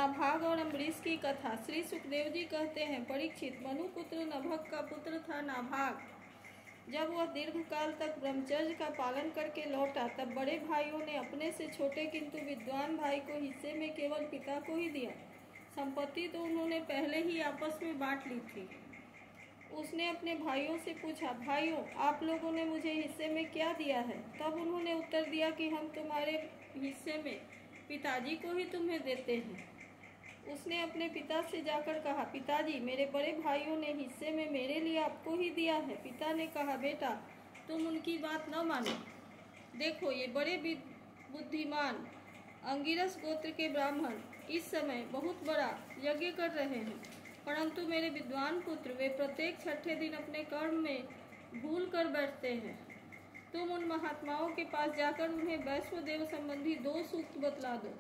नाभाग और अम्बरीश की कथा। श्री सुखदेव जी कहते हैं, परीक्षित, मनु पुत्र नभग का पुत्र था नाभाग। जब वह दीर्घ काल तक ब्रह्मचर्य का पालन करके लौटा, तब बड़े भाइयों ने अपने से छोटे किंतु विद्वान भाई को हिस्से में केवल पिता को ही दिया। संपत्ति तो उन्होंने पहले ही आपस में बांट ली थी। उसने अपने भाइयों से पूछा, भाइयों, आप लोगों ने मुझे हिस्से में क्या दिया है? तब उन्होंने उत्तर दिया कि हम तुम्हारे हिस्से में पिताजी को ही तुम्हें देते हैं। उसने अपने पिता से जाकर कहा, पिताजी, मेरे बड़े भाइयों ने हिस्से में मेरे लिए आपको ही दिया है। पिता ने कहा, बेटा, तुम उनकी बात न मानो। देखो, ये बड़े बुद्धिमान अंगिरस गोत्र के ब्राह्मण इस समय बहुत बड़ा यज्ञ कर रहे हैं, परंतु मेरे विद्वान पुत्र वे प्रत्येक छठे दिन अपने कर्म में भूल कर बैठते हैं। तुम उन महात्माओं के पास जाकर उन्हें वैश्वदेव संबंधी 2 सूक्त बतला दो।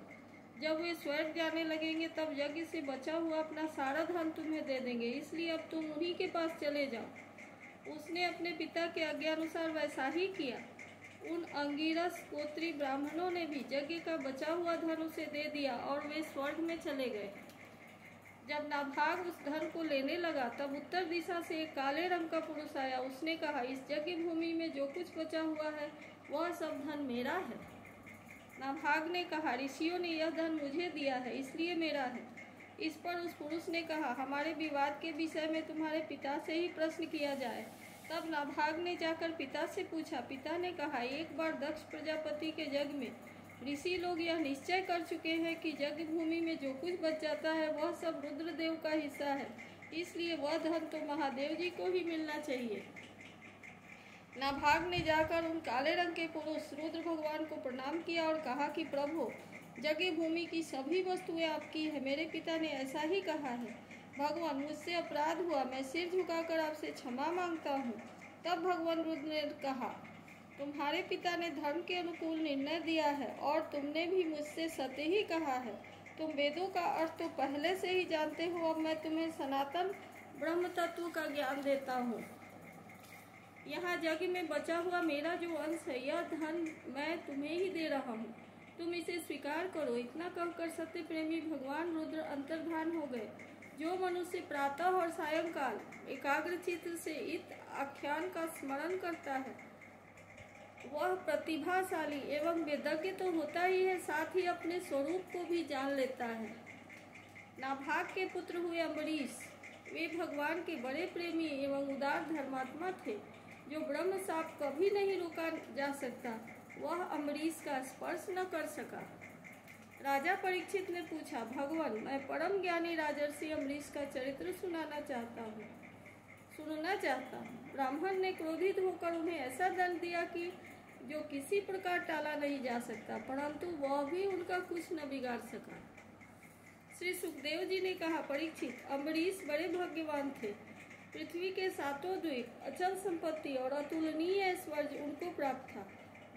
जब वे स्वर्ग जाने लगेंगे तब यज्ञ से बचा हुआ अपना सारा धन तुम्हें दे देंगे, इसलिए अब तुम उन्हीं के पास चले जाओ। उसने अपने पिता के आज्ञानुसार वैसा ही किया। उन अंगिरस गोत्री ब्राह्मणों ने भी यज्ञ का बचा हुआ धन उसे दे दिया और वे स्वर्ग में चले गए। जब नाभाग उस धन को लेने लगा, तब उत्तर दिशा से एक काले रंग का पुरुष आया। उसने कहा, इस यज्ञ भूमि में जो कुछ बचा हुआ है वह सब धन मेरा है। नाभाग ने कहा, ऋषियों ने यह धन मुझे दिया है, इसलिए मेरा है। इस पर उस पुरुष ने कहा, हमारे विवाद के विषय में तुम्हारे पिता से ही प्रश्न किया जाए। तब नाभाग ने जाकर पिता से पूछा। पिता ने कहा, एक बार दक्ष प्रजापति के यज्ञ में ऋषि लोग यह निश्चय कर चुके हैं कि यज्ञ भूमि में जो कुछ बच जाता है वह सब रुद्रदेव का हिस्सा है, इसलिए वह धन तो महादेव जी को ही मिलना चाहिए। नाभाग ने जाकर उन काले रंग के पुरुष रुद्र भगवान को प्रणाम किया और कहा कि प्रभु, यज्ञ भूमि की सभी वस्तुएं आपकी है। मेरे पिता ने ऐसा ही कहा है। भगवान, मुझसे अपराध हुआ, मैं सिर झुकाकर आपसे क्षमा मांगता हूँ। तब भगवान रुद्र ने कहा, तुम्हारे पिता ने धर्म के अनुकूल निर्णय दिया है और तुमने भी मुझसे सत्य ही कहा है। तुम वेदों का अर्थ तो पहले से ही जानते हो। अब मैं तुम्हें सनातन ब्रह्म तत्व का ज्ञान देता हूँ। यहाँ यज्ञ में बचा हुआ मेरा जो अंश है, यह धन मैं तुम्हें ही दे रहा हूँ। तुम इसे स्वीकार करो। इतना कहकर सत्य प्रेमी भगवान रुद्र अंतर्धान हो गए। जो मनुष्य प्रातः और सायंकाल एकाग्रचित्त से इत आख्यान का स्मरण करता है वह प्रतिभाशाली एवं वेदज्ञ तो होता ही है, साथ ही अपने स्वरूप को भी जान लेता है। नाभाग के पुत्र हुए अम्बरीश। वे भगवान के बड़े प्रेमी एवं उदार धर्मात्मा थे। जो ब्रह्म शाप कभी नहीं रोका जा सकता, वह अम्बरीश का स्पर्श न कर सका। राजा परीक्षित ने पूछा, भगवान, मैं परम ज्ञानी राजर्षि अम्बरीश का चरित्र सुनना चाहता हूँ। ब्राह्मण ने क्रोधित होकर उन्हें ऐसा दंड दिया कि जो किसी प्रकार टाला नहीं जा सकता, परंतु वह भी उनका कुछ न बिगाड़ सका। श्री सुखदेव जी ने कहा, परीक्षित, अम्बरीश बड़े भाग्यवान थे। पृथ्वी के 7 द्वीप, अचल संपत्ति और अतुलनीय ऐश्वर्य उनको प्राप्त था।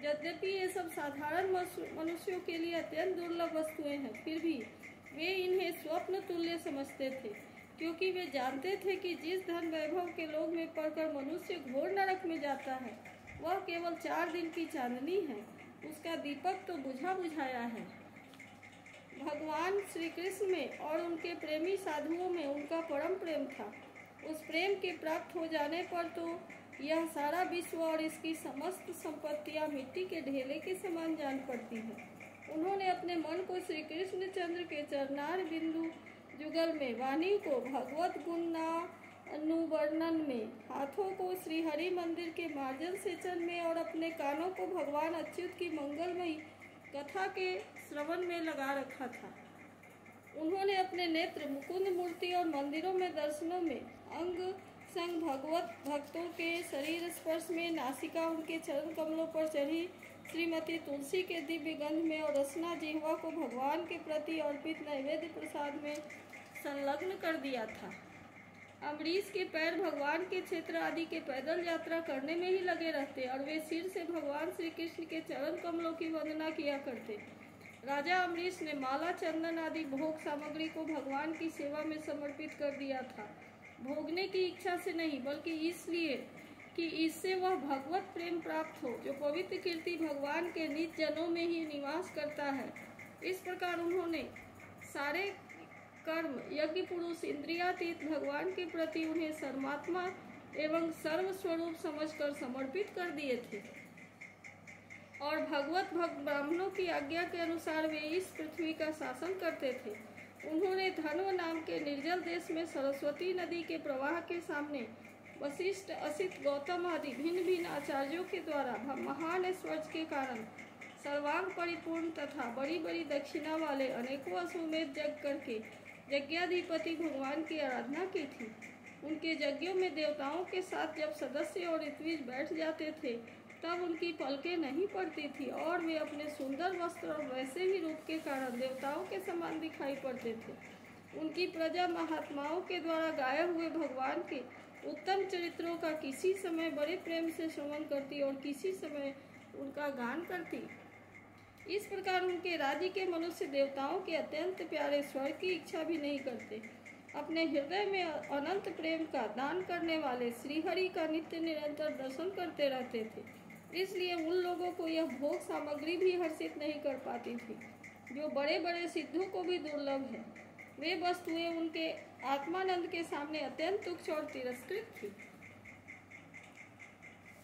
यद्यपि ये सब साधारण मनुष्यों के लिए अत्यंत दुर्लभ वस्तुएं हैं, फिर भी वे इन्हें स्वप्न तुल्य समझते थे, क्योंकि वे जानते थे कि जिस धन वैभव के लोभ में पड़कर मनुष्य घोर नरक में जाता है, वह केवल 4 दिन की चांदनी है। उसका दीपक तो बुझा बुझाया है। भगवान श्री कृष्ण में और उनके प्रेमी साधुओं में उनका परम प्रेम था। उस प्रेम के प्राप्त हो जाने पर तो यह सारा विश्व और इसकी समस्त संपत्तियां मिट्टी के ढेले के समान जान पड़ती हैं। उन्होंने अपने मन को श्री कृष्ण चंद्र के चरणार बिंदु जुगल में, वाणी को भगवत गुणानुवर्णन में, हाथों को श्री हरि मंदिर के मार्जन सेचन में और अपने कानों को भगवान अच्युत की मंगलमयी कथा के श्रवण में लगा रखा था। उन्होंने अपने नेत्र मुकुंद मूर्ति और मंदिरों में दर्शनों में, अंग संग भगवत भक्तों के शरीर स्पर्श में, नासिका उनके चरण कमलों पर चढ़ी श्रीमती तुलसी के दिव्य गंध में और रसना जिह्वा को भगवान के प्रति अर्पित नैवेद्य प्रसाद में संलग्न कर दिया था। अम्बरीश के पैर भगवान के क्षेत्र आदि के पैदल यात्रा करने में ही लगे रहते और वे सिर से भगवान श्री कृष्ण के चरण कमलों की वंदना किया करते। राजा अम्बरीश ने माला, चंदन आदि भोग सामग्री को भगवान की सेवा में समर्पित कर दिया था। भोगने की इच्छा से नहीं, बल्कि इसलिए कि इससे वह भगवत प्रेम प्राप्त हो, जो पवित्र कीर्ति भगवान के निज जनों में ही निवास करता है। इस प्रकार उन्होंने सारे कर्म, यज्ञ, पुरुष, इंद्रियातीत भगवान के प्रति उन्हें सर्वात्मा एवं सर्वस्वरूप समझकर समर्पित कर दिए थे और भगवत भक्त ब्राह्मणों की आज्ञा के अनुसार वे इस पृथ्वी का शासन करते थे। उन्होंने धन्व नाम के निर्जल देश में सरस्वती नदी के प्रवाह के सामने वशिष्ठ, असित, गौतम आदि भिन्न भिन्न आचार्यों के द्वारा महान ऐश्वर्य के कारण सर्वांग परिपूर्ण तथा बड़ी बड़ी दक्षिणा वाले अनेकों अश्वमेध यज्ञ करके यज्ञाधिपति भगवान की आराधना की थी। उनके यज्ञों में देवताओं के साथ जब सदस्य और ऋत्विज बैठ जाते थे तब उनकी पलकें नहीं पड़ती थी और वे अपने सुंदर वस्त्र और वैसे ही रूप के कारण देवताओं के समान दिखाई पड़ते थे। उनकी प्रजा महात्माओं के द्वारा गाए हुए भगवान के उत्तम चरित्रों का किसी समय बड़े प्रेम से श्रवण करती और किसी समय उनका गान करती। इस प्रकार उनके राज्य के मनुष्य देवताओं के अत्यंत प्यारे स्वर्ग की इच्छा भी नहीं करते। अपने हृदय में अनंत प्रेम का दान करने वाले श्रीहरि का नित्य निरंतर दर्शन करते रहते थे। इसलिए उन लोगों को यह भोग सामग्री भी हर्षित नहीं कर पाती थी, जो बड़े बड़े सिद्धों को भी दुर्लभ है। वे वस्तुएं उनके आत्मानंद के सामने अत्यंत तुच्छ और तिरस्कृत थी।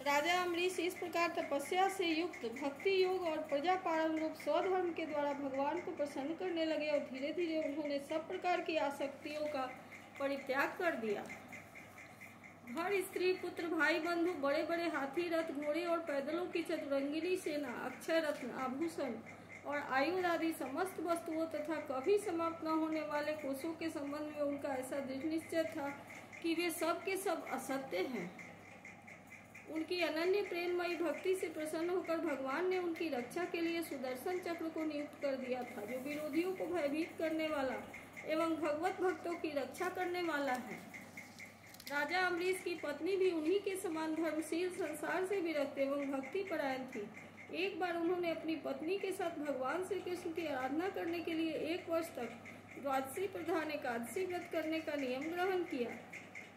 राजा अम्बरीश इस प्रकार तपस्या से युक्त भक्ति योग और प्रजापालन रूप स्वधर्म के द्वारा भगवान को प्रसन्न करने लगे और धीरे धीरे उन्होंने सब प्रकार की आसक्तियों का परित्याग कर दिया। घर, स्त्री, पुत्र, भाई, बंधु, बड़े बड़े हाथी, रथ, घोड़े और पैदलों की चतुरंगिनी सेना, अक्षय रत्न, आभूषण और आयुध आदि समस्त वस्तुओं तथा कभी समाप्त न होने वाले कोषों के संबंध में उनका ऐसा दृढ़ निश्चय था कि वे सब के सब असत्य हैं। उनकी अनन्य प्रेममयी भक्ति से प्रसन्न होकर भगवान ने उनकी रक्षा के लिए सुदर्शन चक्र को नियुक्त कर दिया था, जो विरोधियों को भयभीत करने वाला एवं भगवत भक्तों की रक्षा करने वाला है। राजा अम्बरीश की पत्नी भी उन्हीं के समान धर्मशील, संसार से विरक्त एवं भक्ति परायण थी। एक बार उन्होंने अपनी पत्नी के साथ भगवान श्री कृष्ण की आराधना करने के लिए 1 वर्ष तक द्वादशी प्रधान एकादशी व्रत करने का नियम ग्रहण किया।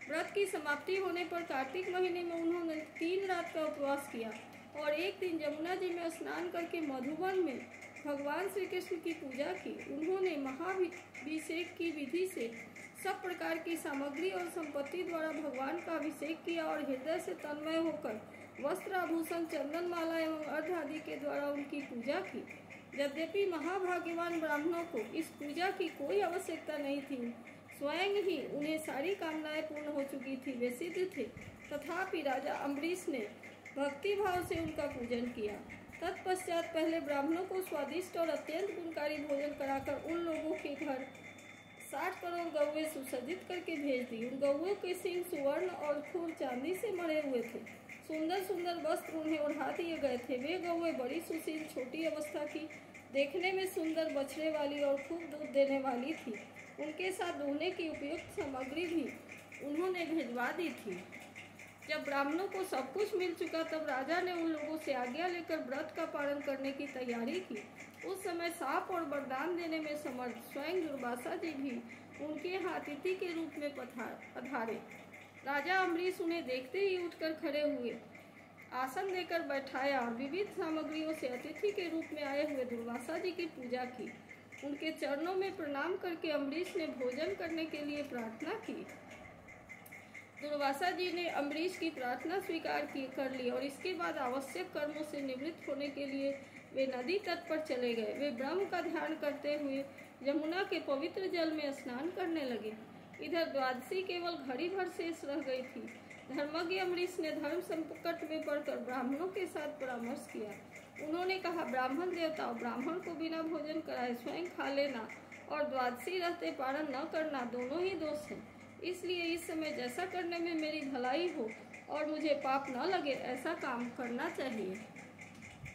व्रत की समाप्ति होने पर कार्तिक महीने में उन्होंने 3 रात का उपवास किया और एक दिन यमुना जी में स्नान करके मधुबन में भगवान श्री कृष्ण की पूजा की। उन्होंने महाभिषेक की विधि से सब प्रकार की सामग्री और संपत्ति द्वारा भगवान का अभिषेक किया और हृदय से तन्मय होकर वस्त्र, आभूषण, चंदन माला एवं अर्घ आदि के द्वारा उनकी पूजा की। यद्यपि महाभाग्यवान ब्राह्मणों को इस पूजा की कोई आवश्यकता नहीं थी, स्वयं ही उन्हें सारी कामनाएं पूर्ण हो चुकी थी, वे सिद्ध थे, तथापि राजा अम्बरीश ने भक्ति भाव से उनका पूजन किया। तत्पश्चात पहले ब्राह्मणों को स्वादिष्ट और अत्यंत गुणकारी भोजन कराकर उन लोगों के घर 60 करोड़ गौवे सुसज्जित करके भेज दी। उन गौवों के सिंह सुवर्ण और खुर चांदी से मढ़े हुए थे। सुंदर सुंदर वस्त्र उन्हें ओढ़ा दिए गए थे। वे गौवें बड़ी सुशील, छोटी अवस्था की, देखने में सुंदर, बछड़े वाली और खूब दूध देने वाली थी। उनके साथ दुहने की उपयुक्त सामग्री भी उन्होंने भिजवा दी थी। जब ब्राह्मणों को सब कुछ मिल चुका तब राजा ने उन लोगों से आज्ञा लेकर व्रत का पालन करने की तैयारी की। उस समय साप और वरदान देने में समर्थ स्वयं दुर्वासा जी भी उनके यहाँ अतिथि के रूप में पधारे। राजा अम्बरीश उन्हें देखते ही उठकर खड़े हुए, आसन देकर बैठाया और विविध सामग्रियों से अतिथि के रूप में आए हुए दुर्वासा जी की पूजा की। उनके चरणों में प्रणाम करके अम्बरीश ने भोजन करने के लिए प्रार्थना की। दुर्वासा जी ने अम्बरीश की प्रार्थना स्वीकार कर ली और इसके बाद आवश्यक कर्मों से निवृत्त होने के लिए वे नदी तट पर चले गए। वे ब्रह्म का ध्यान करते हुए यमुना के पवित्र जल में स्नान करने लगे। इधर द्वादशी केवल घड़ी भर शेष रह गई थी। धर्मज्ञ अम्बरीश ने धर्म संकट में पड़कर ब्राह्मणों के साथ परामर्श किया। उन्होंने कहा, ब्राह्मण देवताओं, ब्राह्मण को बिना भोजन कराए स्वयं खा लेना और द्वादशी रहते पारण न करना दोनों ही दोष हैं। इसलिए इस समय जैसा करने में मेरी भलाई हो और मुझे पाप न लगे ऐसा काम करना चाहिए।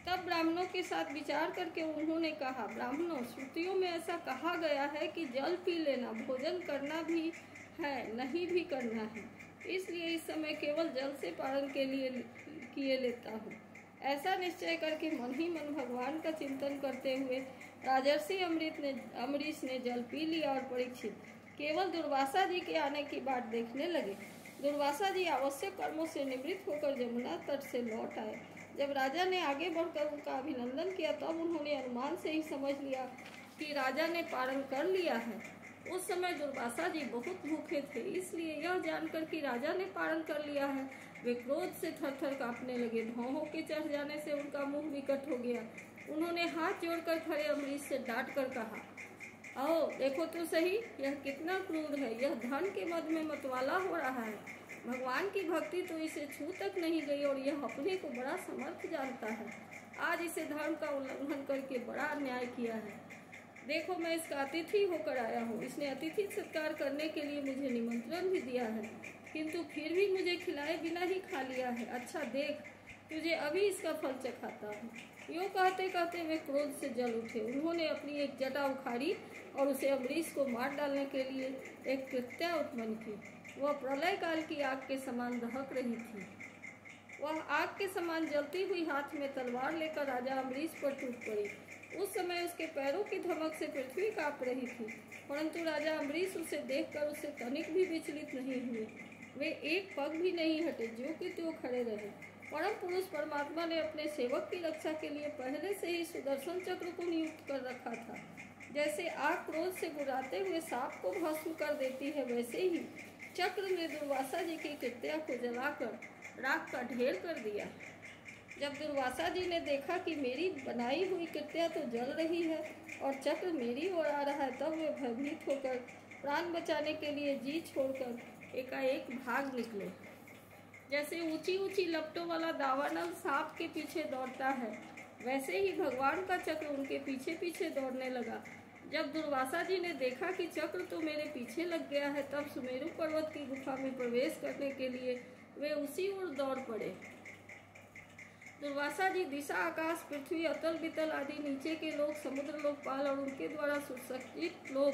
तब ब्राह्मणों के साथ विचार करके उन्होंने कहा, ब्राह्मणों, श्रुतियों में ऐसा कहा गया है कि जल पी लेना, भोजन करना भी है, नहीं भी करना है। इसलिए इस समय केवल जल से पारण के लिए किए लेता हूँ। ऐसा निश्चय करके मन ही मन भगवान का चिंतन करते हुए राजर्षि अम्बरीश ने जल पी लिया और परीक्षित केवल दुर्वासा जी के आने की बात देखने लगे। दुर्वासा जी आवश्यक कर्मों से निवृत्त होकर यमुना तट से लौट आए। जब राजा ने आगे बढ़कर उनका अभिनंदन किया तब उन्होंने अनुमान से ही समझ लिया कि राजा ने पारण कर लिया है। उस समय दुर्वासा जी बहुत भूखे थे, इसलिए यह जानकर कि राजा ने पारण कर लिया है, वे क्रोध से थर-थर कांपने लगे। भौहों के चढ़ जाने से उनका मुंह विकट हो गया। उन्होंने हाथ जोड़कर खड़े अम्बरीश से डांट कर कहा, आओ देखो तो सही, यह कितना क्रूर है। यह धन के मद में मतवाला हो रहा है। भगवान की भक्ति तो इसे छू तक नहीं गई और यह अपने को बड़ा समर्थ जानता है। आज इसे धर्म का उल्लंघन करके बड़ा अन्याय किया है। देखो मैं इसका अतिथि होकर आया हूँ। इसने अतिथि सत्कार करने के लिए मुझे निमंत्रण भी दिया है, किंतु फिर भी मुझे खिलाए बिना ही खा लिया है। अच्छा देख, तुझे अभी इसका फल चखाता हूँ। यूँ कहते कहते वे क्रोध से जल उठे। उन्होंने अपनी एक जटा उखाड़ी और उसे अम्बरीश को मार डालने के लिए एक कृत्या उत्पन्न की। वह प्रलय काल की आग के समान दहक रही थी। वह आग के समान जलती हुई हाथ में तलवार लेकर राजा अम्बरीश पर टूट पड़ी। उस समय उसके पैरों की धमक से पृथ्वी कांप रही थी, परंतु राजा अम्बरीश उसे देखकर उससे तनिक भी विचलित नहीं हुए। वे एक पग भी नहीं हटे, जो कि त्यों खड़े रहे। परम पुरुष परमात्मा ने अपने सेवक की रक्षा के लिए पहले से ही सुदर्शन चक्र को नियुक्त कर रखा था। जैसे आग क्रोध से बुझाते हुए सांप को भस्म कर देती है, वैसे ही चक्र ने दुर्वासा जी की कृत्या को जलाकर राख का ढेर कर दिया। जब दुर्वासा जी ने देखा कि मेरी बनाई हुई कृत्या तो जल रही है और चक्र मेरी ओर आ रहा है, तब वे भयभीत होकर प्राण बचाने के लिए जी छोड़कर एकाएक भाग निकले। जैसे ऊंची ऊंची लपटों वाला दावानल सांप के पीछे दौड़ता है, वैसे ही भगवान का चक्र उनके पीछे पीछे दौड़ने लगा। जब दुर्वासा जी ने देखा कि चक्र तो मेरे पीछे लग गया है, तब सुमेरु पर्वत की गुफा में प्रवेश करने के लिए वे उसी ओर दौड़ पड़े। दुर्वासा जी दिशा, आकाश, पृथ्वी, अतल बितल आदि नीचे के लोग, समुद्र लोकपाल और उनके द्वारा सुसज्जित लोग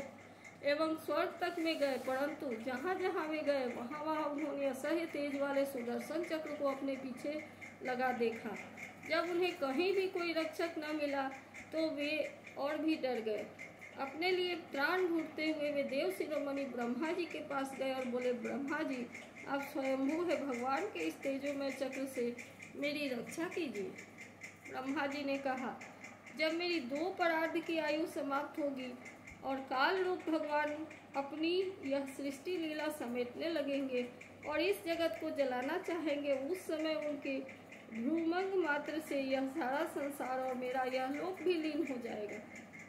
एवं स्वर्ग तक में गए, परंतु जहाँ जहाँ वे गए वहाँ वहाँ उन्होंने असह्य तेज वाले सुदर्शन चक्र को अपने पीछे लगा देखा। जब उन्हें कहीं भी कोई रक्षक न मिला तो वे और भी डर गए। अपने लिए त्राण ढूंढते हुए वे देव शिरोमणि ब्रह्मा जी के पास गए और बोले, ब्रह्मा जी आप स्वयंभू है, भगवान के इस तेजोमय चक्र से मेरी रक्षा कीजिए। ब्रह्मा जी ने कहा, जब मेरी 2 परार्ध की आयु समाप्त होगी और काल रूप भगवान अपनी यह सृष्टि लीला समेटने लगेंगे और इस जगत को जलाना चाहेंगे, उस समय उनके भ्रूमंग मात्र से यह सारा संसार और मेरा यह लोक भी लीन हो जाएगा।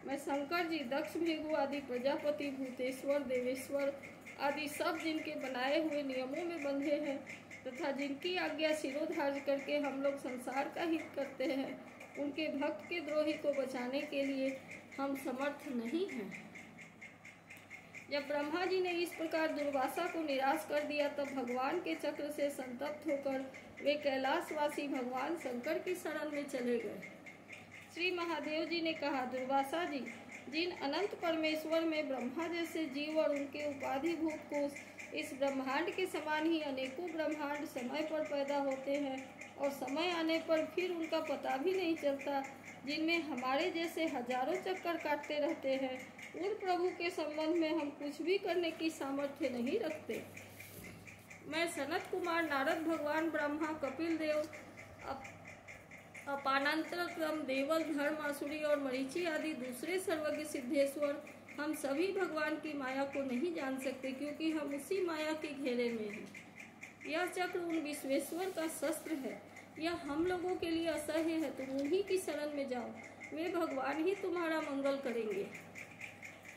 मैं शंकर जी, दक्ष, भृगु आदि प्रजापति, भूतेश्वर, देवेश्वर आदि सब जिनके बनाए हुए नियमों में बंधे हैं तथा जिनकी आज्ञा शिरोधार्य करके हम लोग संसार का हित करते हैं, उनके भक्त के द्रोही को बचाने के लिए हम समर्थ नहीं हैं। जब ब्रह्मा जी ने इस प्रकार दुर्वासा को निराश कर दिया, तब भगवान के चक्र से संतप्त होकर वे कैलाशवासी भगवान शंकर की शरण में चले गए। श्री महादेव जी ने कहा, दुर्वासा जी, जिन अनंत परमेश्वर में ब्रह्मा जैसे जीव और उनके उपाधिभूत कोष, इस ब्रह्मांड के समान ही अनेकों ब्रह्मांड समय पर पैदा होते हैं और समय आने पर फिर उनका पता भी नहीं चलता, जिनमें हमारे जैसे हजारों चक्कर काटते रहते हैं, उन प्रभु के संबंध में हम कुछ भी करने की सामर्थ्य नहीं रखते। मैं सनत कुमार, नारद भगवान, ब्रह्मा, कपिल देव, अपानांतर क्रम, देवल, धर्म, आसुरी और मरीचि आदि दूसरे सर्वज्ञ सिद्धेश्वर, हम सभी भगवान की माया को नहीं जान सकते, क्योंकि हम उसी माया के घेरे में हैं। यह चक्र उन विश्वेश्वर का शस्त्र है। यह हम लोगों के लिए असह्य है, तुम उन्हीं की शरण में जाओ, वे भगवान ही तुम्हारा मंगल करेंगे।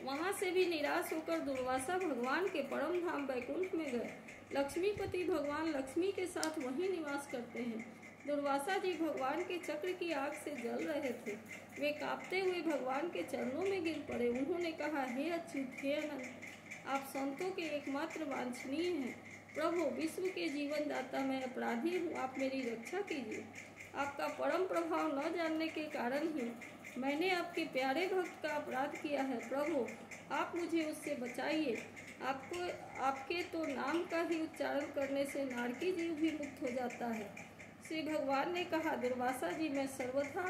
वहाँ से भी निराश होकर दुर्वासा भगवान के परम धाम वैकुंठ में गए। लक्ष्मीपति भगवान लक्ष्मी के साथ वहीं निवास करते हैं। दुर्वासा जी भगवान के चक्र की आग से जल रहे थे। वे कांपते हुए भगवान के चरणों में गिर पड़े। उन्होंने कहा, हे अच्युत, हे अनंत, आप संतों के एकमात्र वांछनीय हैं। प्रभु, विश्व के जीवन दाता, मैं अपराधी हूँ, आप मेरी रक्षा कीजिए। आपका परम प्रभाव न जानने के कारण ही मैंने आपके प्यारे भक्त का अपराध किया है। प्रभु, आप मुझे उससे बचाइए। आपके तो नाम का ही उच्चारण करने से नारकी जीव भी मुक्त हो जाता है। श्री भगवान ने कहा, दुर्वासा जी, मैं सर्वथा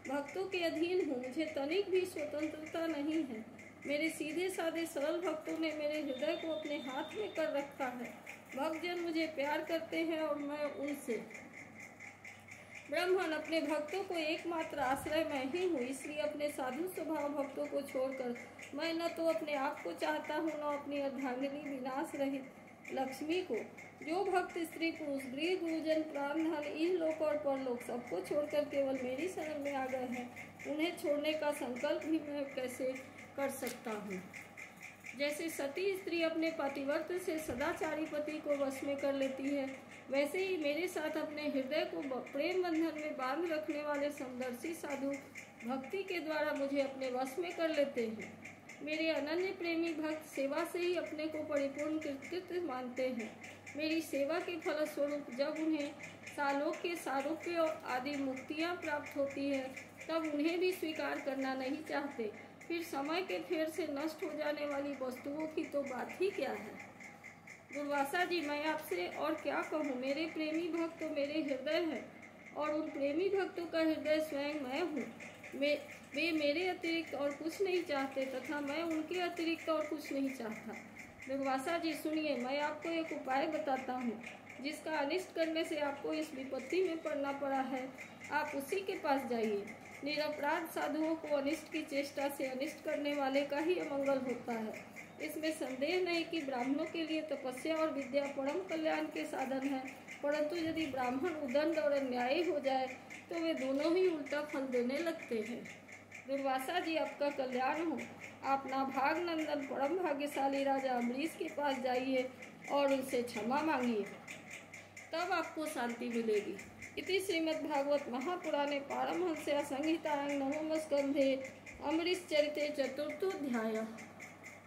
भक्तों के अधीन हूँ, मुझे तनिक भी स्वतंत्रता नहीं है। मेरे सीधे साधे सरल भक्तों ने मेरे हृदय को अपने हाथ में कर रखा है। भक्तजन मुझे प्यार करते हैं और मैं उनसे। ब्राह्मण अपने भक्तों को एकमात्र आश्रय मैं ही हूँ, इसलिए अपने साधु स्वभाव भक्तों को छोड़कर मैं न तो अपने आप को चाहता हूँ न अपनी अर्धांगिनी विनाश रहित लक्ष्मी को। जो भक्त स्त्री पुरुष गृह गुरुजन प्राण धन इहलोक और परलोक सबको छोड़कर केवल मेरी शरण में आ गए हैं, उन्हें छोड़ने का संकल्प भी मैं कैसे कर सकता हूँ। जैसे सती स्त्री अपने पतिव्रत से सदाचारी पति को वश में कर लेती है, वैसे ही मेरे साथ अपने हृदय को प्रेम बंधन में बांध रखने वाले समदर्शी साधु भक्ति के द्वारा मुझे अपने वश में कर लेते हैं। मेरे अनन्य प्रेमी भक्त सेवा से ही अपने को परिपूर्ण कृतकृत मानते हैं। मेरी सेवा के फलस्वरूप जब उन्हें सालोक्य सारूप्य आदि मुक्तियाँ प्राप्त होती है, तब उन्हें भी स्वीकार करना नहीं चाहते। फिर समय के फेर से नष्ट हो जाने वाली वस्तुओं की तो बात ही क्या है। दुर्वासा जी, मैं आपसे और क्या कहूँ। मेरे प्रेमी भक्त तो मेरे हृदय हैं और उन प्रेमी भक्तों का हृदय स्वयं मैं हूँ। वे मेरे अतिरिक्त और कुछ नहीं चाहते तथा मैं उनके अतिरिक्त और कुछ नहीं चाहता। दुर्वासा जी सुनिए, मैं आपको एक उपाय बताता हूँ जिसका अनिष्ट करने से आपको इस विपत्ति में पड़ना पड़ा है। आप उसी के पास जाइए। निरपराध साधुओं को अनिष्ट की चेष्टा से अनिष्ट करने वाले का ही अमंगल होता है। इसमें संदेह नहीं कि ब्राह्मणों के लिए तपस्या और विद्या परम कल्याण के साधन है, परंतु यदि ब्राह्मण उदंड और अन्यायी हो जाए तो वे दोनों ही उल्टा फल देने लगते हैं। दुर्वासा जी, आपका कल्याण हो। आप नाभाग नंदन परम भाग्यशाली राजा अम्बरीश के पास जाइए और उनसे क्षमा मांगिए, तब आपको शांति मिलेगी। इति श्रीमद्भागवत महापुराणे पारमहंस्या संहितायां नवम स्कंधे अम्बरीश चरिते चतुर्थोऽध्यायः।